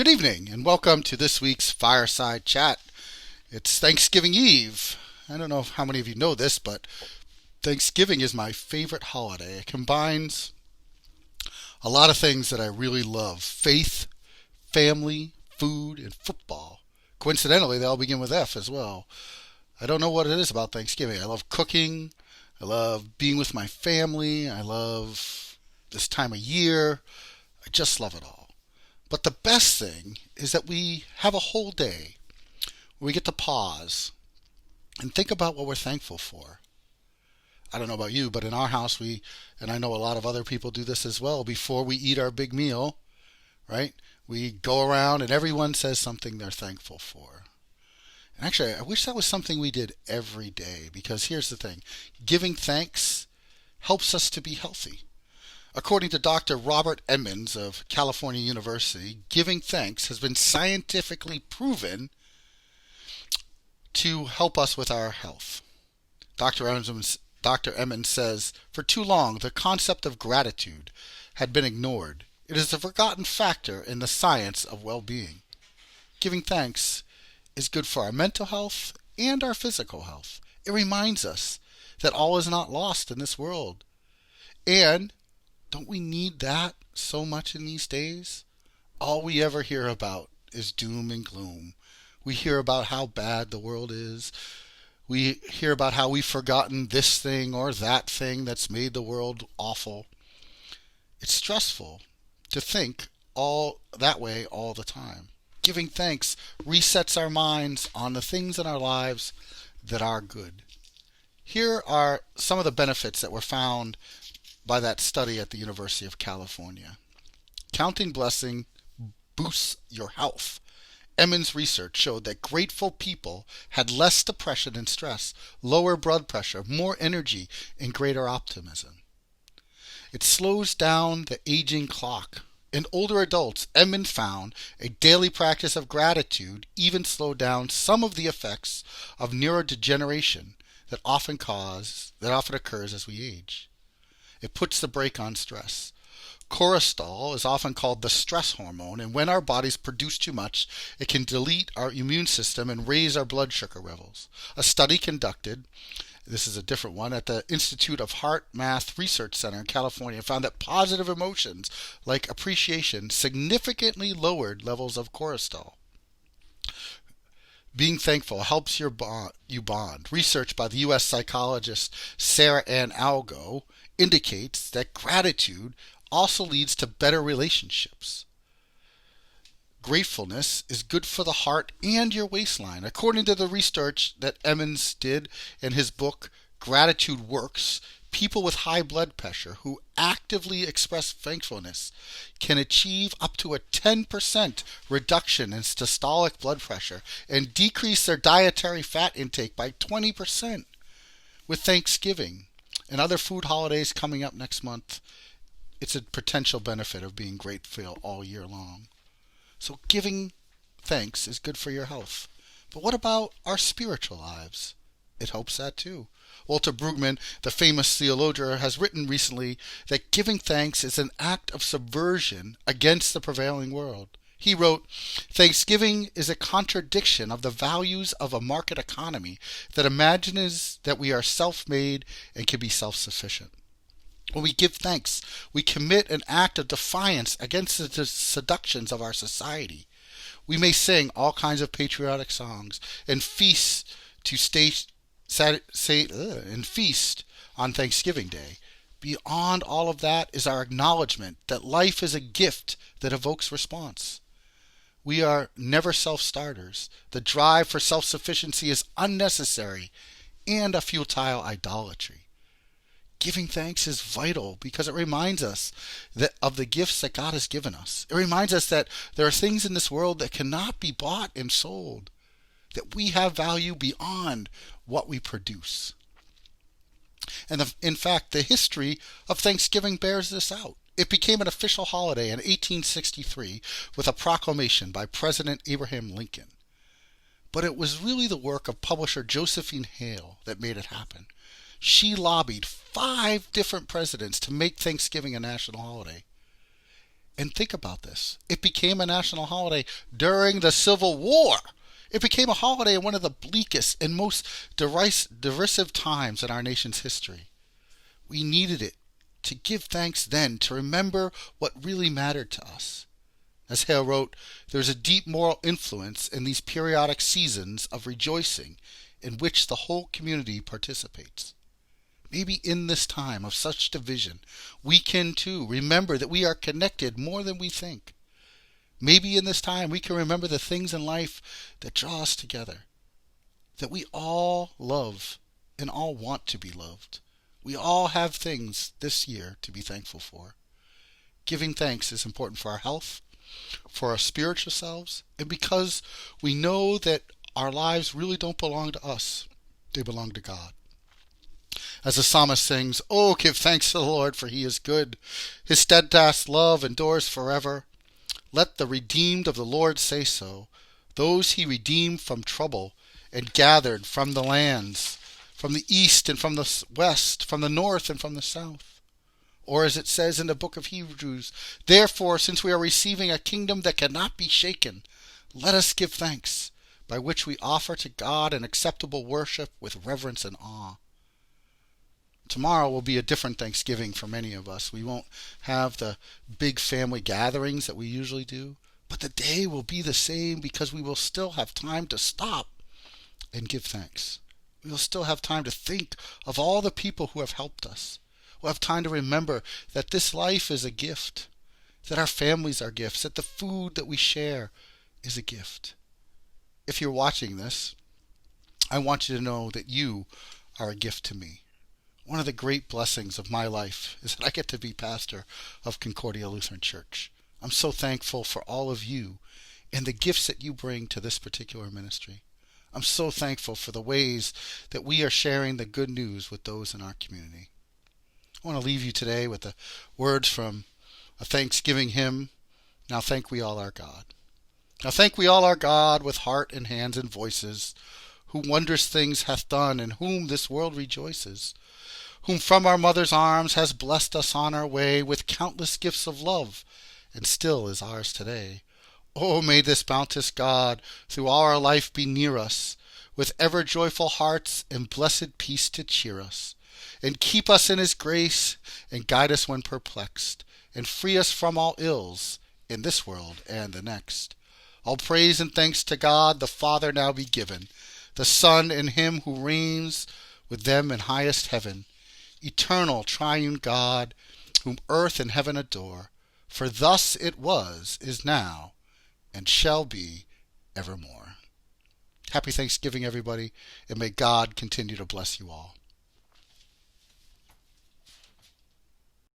Good evening, and welcome to this week's Fireside Chat. It's Thanksgiving Eve. I don't know how many of you know this, but Thanksgiving is my favorite holiday. It combines a lot of things that I really love: faith, family, food, and football. Coincidentally, they all begin with F as well. I don't know what it is about Thanksgiving. I love cooking. I love being with my family. I love this time of year. I just love it all. But the best thing is that we have a whole day where we get to pause and think about what we're thankful for. I don't know about you, but in our house, and I know a lot of other people do this as well, before we eat our big meal, right? We go around and everyone says something they're thankful for. And actually, I wish that was something we did every day, because here's the thing: giving thanks helps us to be healthy. According to Dr. Robert Emmons of California University, giving thanks has been scientifically proven to help us with our health. Dr. Emmons says, for too long, the concept of gratitude had been ignored. It is a forgotten factor in the science of well-being. Giving thanks is good for our mental health and our physical health. It reminds us that all is not lost in this world. And don't we need that so much in these days? All we ever hear about is doom and gloom. We hear about how bad the world is. We hear about how we've forgotten this thing or that thing that's made the world awful. It's stressful to think all that way all the time. Giving thanks resets our minds on the things in our lives that are good. Here are some of the benefits that were found by that study at the University of California. Counting blessing boosts your health. Emmons' research showed that grateful people had less depression and stress, lower blood pressure, more energy, and greater optimism. It slows down the aging clock. In older adults, Emmons found a daily practice of gratitude even slowed down some of the effects of neurodegeneration that often occurs as we age. It puts the brake on stress. Cortisol is often called the stress hormone, and when our bodies produce too much, it can delete our immune system and raise our blood sugar levels. A study conducted, this is a different one, at the Institute of Heart Math Research Center in California, found that positive emotions like appreciation significantly lowered levels of cortisol. Being thankful helps you bond. Research by the U.S. psychologist Sarah Ann Algo indicates that gratitude also leads to better relationships. Gratefulness is good for the heart and your waistline. According to the research that Emmons did in his book, Gratitude Works, people with high blood pressure who actively express thankfulness can achieve up to a 10% reduction in systolic blood pressure and decrease their dietary fat intake by 20%. With Thanksgiving and other food holidays coming up next month, it's a potential benefit of being grateful all year long. So giving thanks is good for your health. But what about our spiritual lives? It helps that too. Walter Brueggemann, the famous theologian, has written recently that giving thanks is an act of subversion against the prevailing world. He wrote, "Thanksgiving is a contradiction of the values of a market economy that imagines that we are self-made and can be self-sufficient. When we give thanks, we commit an act of defiance against the seductions of our society. We may sing all kinds of patriotic songs and feast on Thanksgiving Day. Beyond all of that is our acknowledgement that life is a gift that evokes response. We are never self-starters. The drive for self-sufficiency is unnecessary and a futile idolatry. Giving thanks is vital because it reminds us of the gifts that God has given us. It reminds us that there are things in this world that cannot be bought and sold, that we have value beyond what we produce. And in fact, the history of Thanksgiving bears this out. It became an official holiday in 1863 with a proclamation by President Abraham Lincoln. But it was really the work of publisher Josephine Hale that made it happen. She lobbied 5 different presidents to make Thanksgiving a national holiday. And think about this. It became a national holiday during the Civil War. It became a holiday in one of the bleakest and most derisive times in our nation's history. We needed it to give thanks then, to remember what really mattered to us. As Hale wrote, there's a deep moral influence in these periodic seasons of rejoicing in which the whole community participates. Maybe in this time of such division, we can too remember that we are connected more than we think. Maybe in this time we can remember the things in life that draw us together, that we all love and all want to be loved. We all have things this year to be thankful for. Giving thanks is important for our health, for our spiritual selves, and because we know that our lives really don't belong to us. They belong to God. As the psalmist sings, "Oh, give thanks to the Lord, for he is good. His steadfast love endures forever. Let the redeemed of the Lord say so, those he redeemed from trouble and gathered from the lands, from the east and from the west, from the north and from the south." Or as it says in the book of Hebrews, "Therefore, since we are receiving a kingdom that cannot be shaken, let us give thanks, by which we offer to God an acceptable worship with reverence and awe." Tomorrow will be a different Thanksgiving for many of us. We won't have the big family gatherings that we usually do, but the day will be the same because we will still have time to stop and give thanks. We will still have time to think of all the people who have helped us. We'll have time to remember that this life is a gift, that our families are gifts, that the food that we share is a gift. If you're watching this, I want you to know that you are a gift to me. One of the great blessings of my life is that I get to be pastor of Concordia Lutheran Church. I'm so thankful for all of you and the gifts that you bring to this particular ministry. I'm so thankful for the ways that we are sharing the good news with those in our community. I want to leave you today with the words from a Thanksgiving hymn, "Now thank we all our God." Now thank we all our God with heart and hands and voices, who wondrous things hath done, in whom this world rejoices, whom from our mother's arms has blessed us on our way with countless gifts of love, and still is ours today. Oh, may this bounteous God through all our life be near us, with ever joyful hearts and blessed peace to cheer us, and keep us in his grace, and guide us when perplexed, and free us from all ills in this world and the next. All praise and thanks to God the Father now be given, the Son and him who reigns with them in highest heaven, eternal triune God, whom earth and heaven adore, for thus it was, is now, and shall be evermore. Happy Thanksgiving, everybody, and may God continue to bless you all.